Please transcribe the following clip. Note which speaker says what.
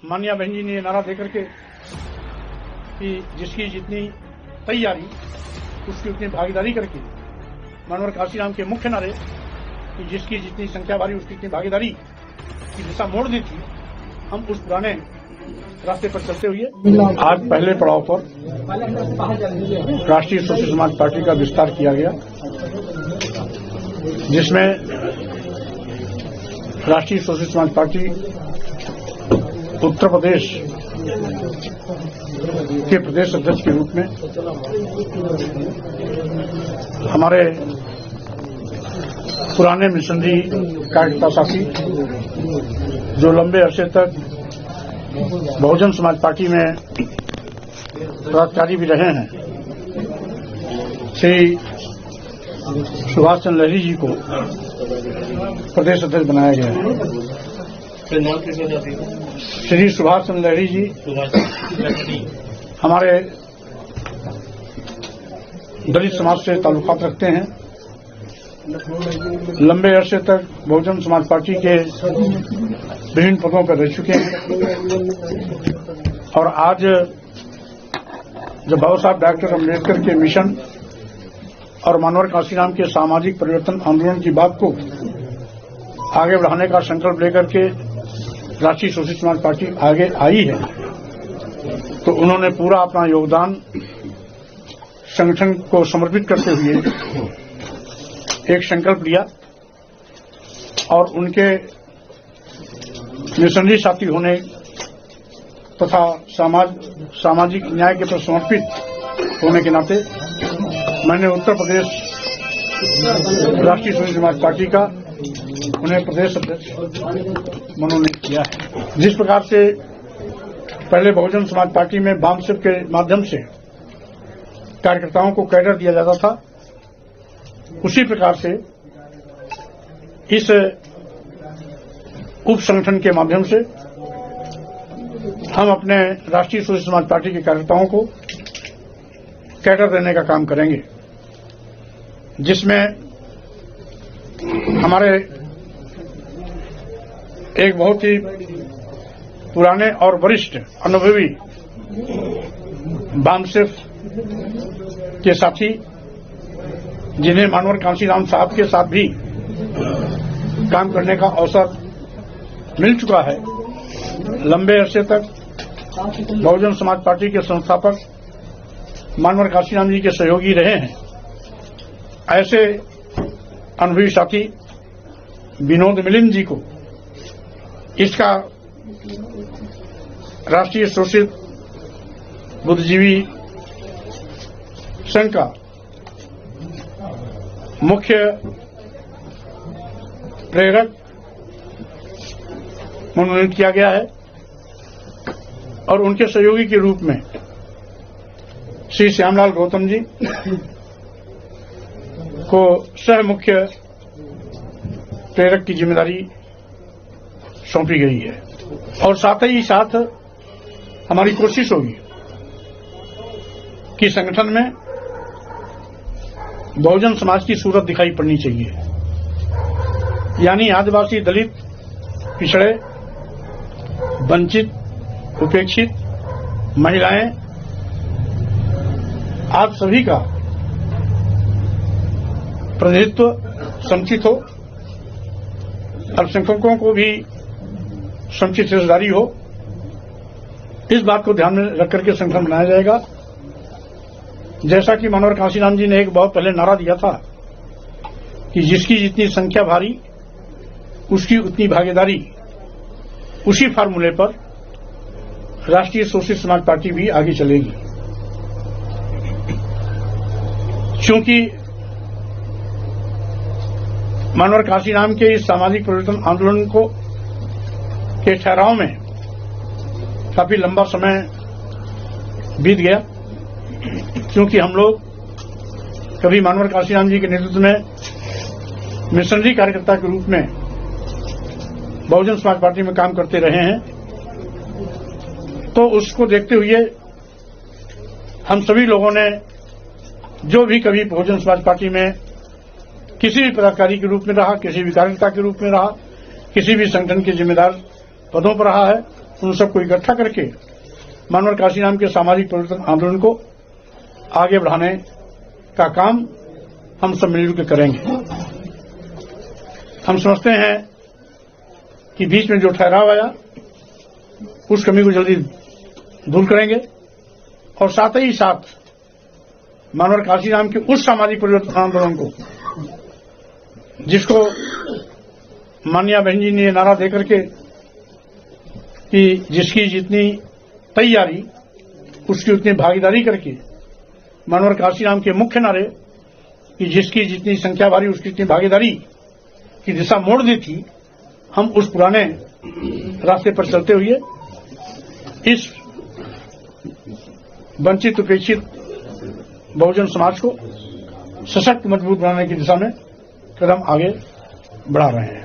Speaker 1: मान्या बहन जी ने नारा देकर के कि जिसकी जितनी तैयारी उसकी उतनी भागीदारी करके मनोहर काशीराम के मुख्य नारे कि जिसकी जितनी संख्या भारी उसकी इतनी भागीदारी की दिशा मोड़ दी थी, हम उस पुराने रास्ते पर चलते हुए आज पहले पड़ाव पर राष्ट्रीय सोशल समाज पार्टी का विस्तार किया गया, जिसमें राष्ट्रीय सोशल समाज पार्टी उत्तर प्रदेश के प्रदेश अध्यक्ष के रूप में हमारे पुराने मिशनरी कार्यकर्ता साथी जो लंबे अरसे तक बहुजन समाज पार्टी में पदाधिकारी भी रहे हैं, श्री सुभाष चंद्र लहरी जी को प्रदेश अध्यक्ष बनाया गया है। श्री सुभाष चंद्र लहरी जी हमारे दलित समाज से ताल्लुकात रखते हैं, लंबे अरसे तक बहुजन समाज पार्टी के विभिन्न पदों पर रह चुके हैं और आज जब बाबा साहब डॉक्टर अम्बेडकर के मिशन और मनोहर काशीराम के सामाजिक परिवर्तन आंदोलन की बात को आगे बढ़ाने का संकल्प लेकर के राष्ट्रीय सोशल समाज पार्टी आगे आई है, तो उन्होंने पूरा अपना योगदान संगठन को समर्पित करते हुए एक संकल्प लिया और उनके मिशनरी साथी होने तथा सामाजिक न्याय के प्रति समर्पित होने के नाते मैंने उत्तर प्रदेश राष्ट्रीय सोशल समाज पार्टी का उन्हें प्रदेश अध्यक्ष मनोनीत किया है। जिस प्रकार से पहले बहुजन समाज पार्टी में वामसिप के माध्यम से कार्यकर्ताओं को कैडर दिया जाता था, उसी प्रकार से इस उप संगठन के माध्यम से हम अपने राष्ट्रीय सोशल समाज पार्टी के कार्यकर्ताओं को कैडर देने का काम करेंगे, जिसमें हमारे एक बहुत ही पुराने और वरिष्ठ अनुभवी वामसिप के साथी, जिन्हें मनोहर काशीराम साहब के साथ भी काम करने का अवसर मिल चुका है, लंबे अरसे तक बहुजन समाज पार्टी के संस्थापक मनोहर काशीराम जी के सहयोगी रहे हैं, ऐसे अनुभवी साथी विनोद मिलिंद जी को इसका राष्ट्रीय शोषित बुद्धिजीवी संघ का मुख्य प्रेरक मनोनीत किया गया है और उनके सहयोगी के रूप में श्री श्यामलाल गौतम जी को सह मुख्य प्रेरक की जिम्मेदारी सौंपी गई है। और साथ ही साथ हमारी कोशिश होगी कि संगठन में बहुजन समाज की सूरत दिखाई पड़नी चाहिए, यानी आदिवासी, दलित, पिछड़े, वंचित, उपेक्षित, महिलाएं, आप सभी का प्रतिनिधित्व समुचित हो, अल्पसंख्यकों को भी समुचित हिस्सेदारी हो, इस बात को ध्यान में रख करके संगठन बनाया जाएगा। जैसा कि मनोहर काशीराम जी ने एक बहुत पहले नारा दिया था कि जिसकी जितनी संख्या भारी उसकी उतनी भागीदारी, उसी फार्मूले पर राष्ट्रीय सोशल समाज पार्टी भी आगे चलेगी। क्योंकि मनोहर काशीराम के इस सामाजिक परिवर्तन आंदोलन को के ठहराव में काफी लंबा समय बीत गया, क्योंकि हम लोग कभी मनोहर काशीराम जी के नेतृत्व में मिशनरी कार्यकर्ता के रूप में बहुजन समाज पार्टी में काम करते रहे हैं, तो उसको देखते हुए हम सभी लोगों ने जो भी कभी बहुजन समाज पार्टी में किसी भी पदाधिकारी के रूप में रहा, किसी भी कार्यकर्ता के रूप में रहा, किसी भी संगठन के जिम्मेदार पदों पर रहा है, उन सबको इकट्ठा करके मनोहर काशीराम के सामाजिक परिवर्तन आंदोलन को आगे बढ़ाने का काम हम सब मिलजुल के करेंगे। हम समझते हैं कि बीच में जो ठहराव आया उस कमी को जल्दी दूर करेंगे और साथ ही साथ मनोहर काशीराम के उस सामाजिक परिवर्तन आंदोलन को, जिसको माननीय बहन जी ने नारा देकर के कि जिसकी जितनी तैयारी उसकी उतनी भागीदारी करके मनोहर काशीराम के मुख्य नारे कि जिसकी जितनी संख्या भारी उसकी जितनी भागीदारी की दिशा मोड़ दी थी, हम उस पुराने रास्ते पर चलते हुए इस वंचित उपेक्षित बहुजन समाज को सशक्त मजबूत बनाने की दिशा में कदम आगे बढ़ा रहे हैं।